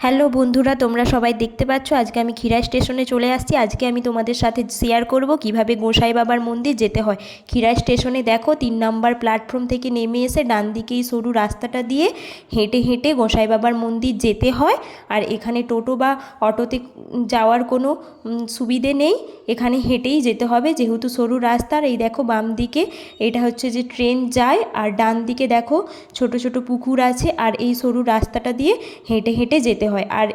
Hello বন্ধুরা, তোমরা সবাই দেখতে পাচ্ছ আজকে আমি খিরাই স্টেশনে চলে আসছি। আজকে আমি তোমাদের সাথে শেয়ার করব কিভাবে গোসাই বাবার মন্দির যেতে হয়। খিরাই স্টেশনে দেখো 3 নম্বর প্ল্যাটফর্ম থেকে নেমে এসে ডান দিকে এই সরু রাস্তাটা দিয়ে হেঁটে হেঁটে গোসাই বাবার মন্দির যেতে হয়। আর এখানে টোটো বা অটোতে যাওয়ার কোনো সুবিধে নেই, এখানে হেঁটেই যেতে হবে যেহেতু সরু রাস্তা। আর এই দেখো বাম দিকে এটা হচ্ছে যে ট্রেন যায়, আর ডান দিকে দেখো ছোট ছোট পুকুর আছে। আর এই সরু রাস্তাটা দিয়ে হেঁটে হেঁটে যেতে হয়। আর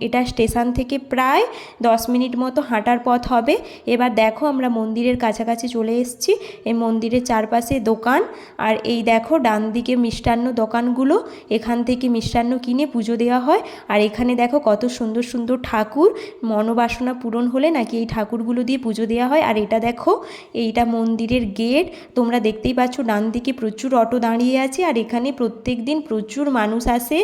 এটা স্টেশন থেকে প্রায় 10 মিনিট মতো হাঁটার পথ হবে। এবার দেখো আমরা মন্দিরের কাছাকাছি চলে এসেছি। এই মন্দিরের চারপাশে দোকান, আর এই দেখো ডান দিকে মিষ্টান্ন দোকানগুলো, এখান থেকে মিষ্টান্ন কিনে পুজো দেওয়া হয়। আর এখানে দেখো কত সুন্দর সুন্দর ঠাকুর, মনোবাসনা পূরণ হলে নাকি এই ঠাকুরগুলো দিয়ে পুজো দেওয়া হয়। আর এটা দেখো এইটা মন্দিরের গেট, তোমরা দেখতেই পাচ্ছ ডান দিকে প্রচুর অটো দাঁড়িয়ে আছে। আর এখানে প্রত্যেক দিন প্রচুর মানুষ আসে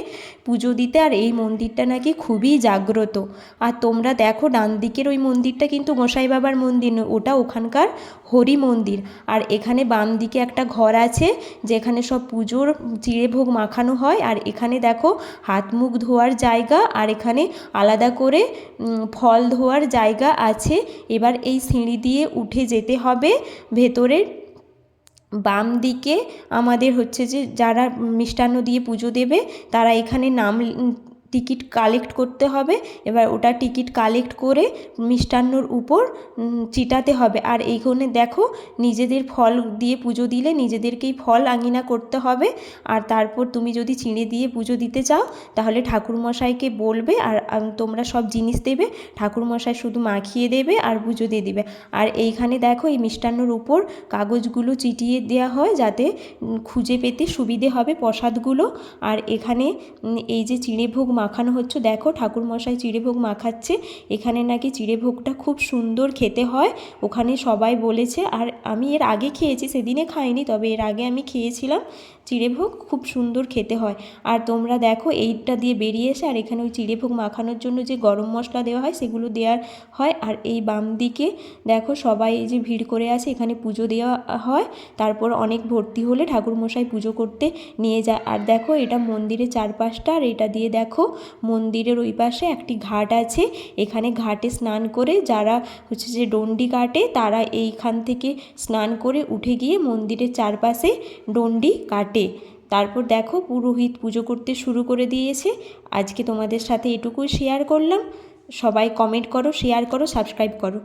পুজো দিতে। আর এই মন্দিরটা নাকি খুবই জাগ্রত। আর তোমরা দেখো ডান দিকের ওই মন্দিরটা কিন্তু গোসাই বাবার মন্দির নয়, ওটা ওখানকার হরি মন্দির। আর এখানে বাম দিকে একটা ঘর আছে যেখানে সব পুজোর চিড়েভোগ মাখানো হয়। আর এখানে দেখো হাত মুখ ধোয়ার জায়গা, আর এখানে আলাদা করে ফল ধোয়ার জায়গা আছে। এবার এই সিঁড়ি দিয়ে উঠে যেতে হবে ভেতরে। বাম দিকে আমাদের হচ্ছে যে যারা মিষ্টান্ন দিয়ে পুজো দেবে তারা এখানে নাম টিকিট কালেক্ট করতে হবে। এবার ওটা টিকিট কালেক্ট করে মিষ্টান্নর উপর চিটাতে হবে। আর এইখানে দেখো নিজেদের ফল দিয়ে পুজো দিলে নিজেদেরকেই ফল আঙিনা করতে হবে। আর তারপর তুমি যদি চিঁড়ে দিয়ে পুজো দিতে চাও তাহলে ঠাকুরমশাইকে বলবে, আর তোমরা সব জিনিস দেবে, ঠাকুরমশাই শুধু মাখিয়ে দেবে আর পুজো দিয়ে দিবে। আর এইখানে দেখো এই মিষ্টান্নর উপর কাগজগুলো চিটিয়ে দেওয়া হয় যাতে খুঁজে পেতে সুবিধে হবে প্রসাদগুলো। আর এখানে এই যে চিঁড়েভোগ মাখানো হচ্ছে, দেখো ঠাকুরমশাই চিড়েভোগ মাখাচ্ছে। এখানে নাকি চিড়েভোগটা খুব সুন্দর খেতে হয়, ওখানে সবাই বলেছে। আর আমি এর আগে খেয়েছি, সেদিনে খাইনি, তবে এর আগে আমি খেয়েছিলাম। চিড়েভোগ খুব সুন্দর খেতে হয়। আর তোমরা দেখো এইটা দিয়ে বেরিয়ে এসে আর এখানে ওই চিড়েভোগ মাখানোর জন্য যে গরম মশলা দেওয়া হয় সেগুলো দেওয়ার হয়। আর এই বাম দিকে দেখো সবাই এই যে ভিড় করে আছে, এখানে পুজো দেওয়া হয়। তারপর অনেক ভর্তি হলে ঠাকুরমশাই পুজো করতে নিয়ে যায়। আর দেখো এটা মন্দিরের চারপাশটা, আর এটা দিয়ে দেখো মন্দিরের ওই পাশে একটি ঘাট আছে। এখানে ঘাটে স্নান করে যারা হচ্ছে যে ডন্ডি কাটে তারা এইখান থেকে স্নান করে উঠে গিয়ে মন্দিরের চারপাশে ডন্ডি কাটে। তারপর দেখো পুরোহিত পুজো করতে শুরু করে দিয়েছে। আজকে তোমাদের সাথে এটুকুই শেয়ার করলাম। সবাই কমেন্ট করো, শেয়ার করো, সাবস্ক্রাইব করো।